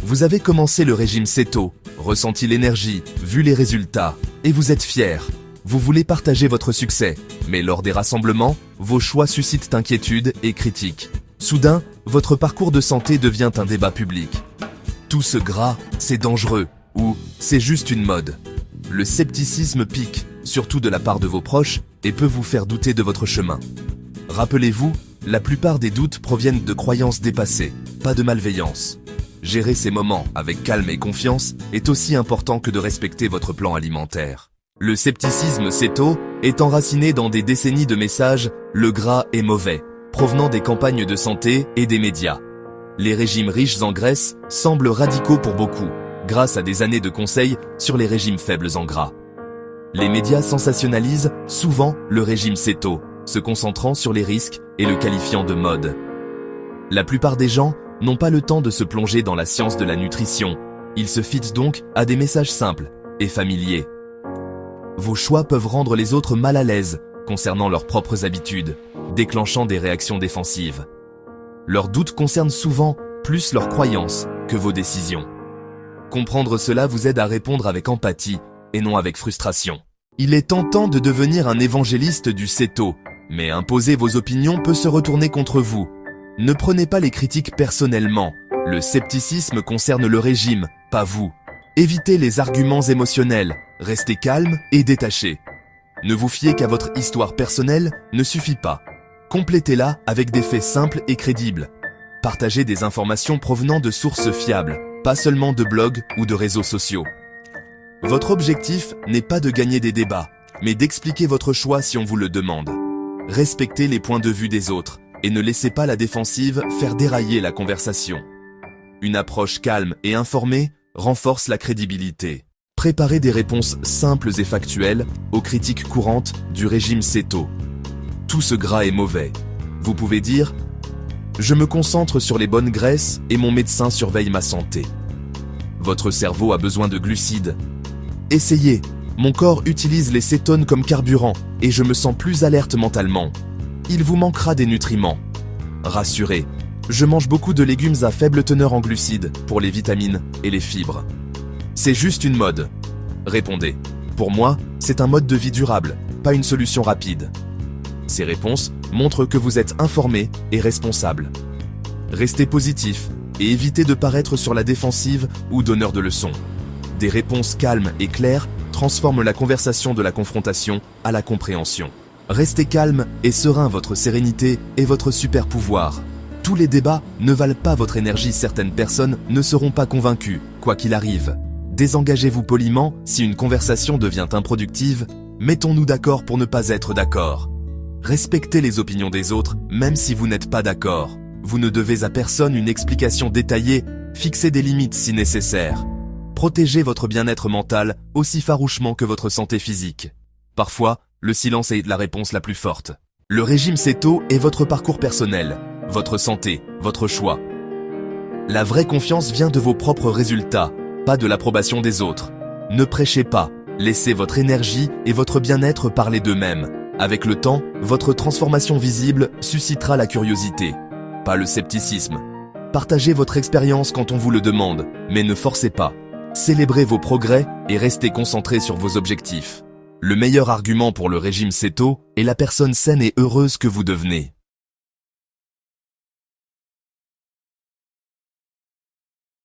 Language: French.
Vous avez commencé le régime Céto, ressenti l'énergie, vu les résultats, et vous êtes fier. Vous voulez partager votre succès, mais lors des rassemblements, vos choix suscitent inquiétude et critiques. Soudain, votre parcours de santé devient un débat public. Tout ce gras, c'est dangereux, ou c'est juste une mode. Le scepticisme pique, surtout de la part de vos proches, et peut vous faire douter de votre chemin. Rappelez-vous, la plupart des doutes proviennent de croyances dépassées, pas de malveillance. Gérer ces moments avec calme et confiance est aussi important que de respecter votre plan alimentaire. Le scepticisme Céto est enraciné dans des décennies de messages « le gras est mauvais », provenant des campagnes de santé et des médias. Les régimes riches en graisse semblent radicaux pour beaucoup, grâce à des années de conseils sur les régimes faibles en gras. Les médias sensationnalisent souvent le régime Céto, se concentrant sur les risques et le qualifiant de mode. La plupart des gens n'ont pas le temps de se plonger dans la science de la nutrition. Ils se fient donc à des messages simples et familiers. Vos choix peuvent rendre les autres mal à l'aise concernant leurs propres habitudes, déclenchant des réactions défensives. Leurs doutes concernent souvent plus leurs croyances que vos décisions. Comprendre cela vous aide à répondre avec empathie et non avec frustration. Il est tentant de devenir un évangéliste du Céto, mais imposer vos opinions peut se retourner contre vous. Ne prenez pas les critiques personnellement. Le scepticisme concerne le régime, pas vous. Évitez les arguments émotionnels, restez calme et détaché. Ne vous fiez qu'à votre histoire personnelle ne suffit pas. Complétez-la avec des faits simples et crédibles. Partagez des informations provenant de sources fiables, pas seulement de blogs ou de réseaux sociaux. Votre objectif n'est pas de gagner des débats, mais d'expliquer votre choix si on vous le demande. Respectez les points de vue des autres et ne laissez pas la défensive faire dérailler la conversation. Une approche calme et informée renforce la crédibilité. Préparez des réponses simples et factuelles aux critiques courantes du régime Céto. Tout ce gras est mauvais. Vous pouvez dire « Je me concentre sur les bonnes graisses et mon médecin surveille ma santé. » Votre cerveau a besoin de glucides. Essayez. Mon corps utilise les cétones comme carburant et je me sens plus alerte mentalement. Il vous manquera des nutriments. Rassurez. Je mange beaucoup de légumes à faible teneur en glucides pour les vitamines et les fibres. C'est juste une mode. Répondez. Pour moi, c'est un mode de vie durable, pas une solution rapide. Ces réponses montrent que vous êtes informé et responsable. Restez positif et évitez de paraître sur la défensive ou donneur de leçons. Des réponses calmes et claires transforment la conversation de la confrontation à la compréhension. Restez calme et serein, votre sérénité est votre super pouvoir. Tous les débats ne valent pas votre énergie, certaines personnes ne seront pas convaincues, quoi qu'il arrive. Désengagez-vous poliment si une conversation devient improductive, mettons-nous d'accord pour ne pas être d'accord. Respectez les opinions des autres, même si vous n'êtes pas d'accord. Vous ne devez à personne une explication détaillée, fixez des limites si nécessaire. Protégez votre bien-être mental aussi farouchement que votre santé physique. Parfois, le silence est la réponse la plus forte. Le régime Céto est votre parcours personnel, votre santé, votre choix. La vraie confiance vient de vos propres résultats, pas de l'approbation des autres. Ne prêchez pas, laissez votre énergie et votre bien-être parler d'eux-mêmes. Avec le temps, votre transformation visible suscitera la curiosité, pas le scepticisme. Partagez votre expérience quand on vous le demande, mais ne forcez pas. Célébrez vos progrès et restez concentré sur vos objectifs. Le meilleur argument pour le régime Céto est la personne saine et heureuse que vous devenez.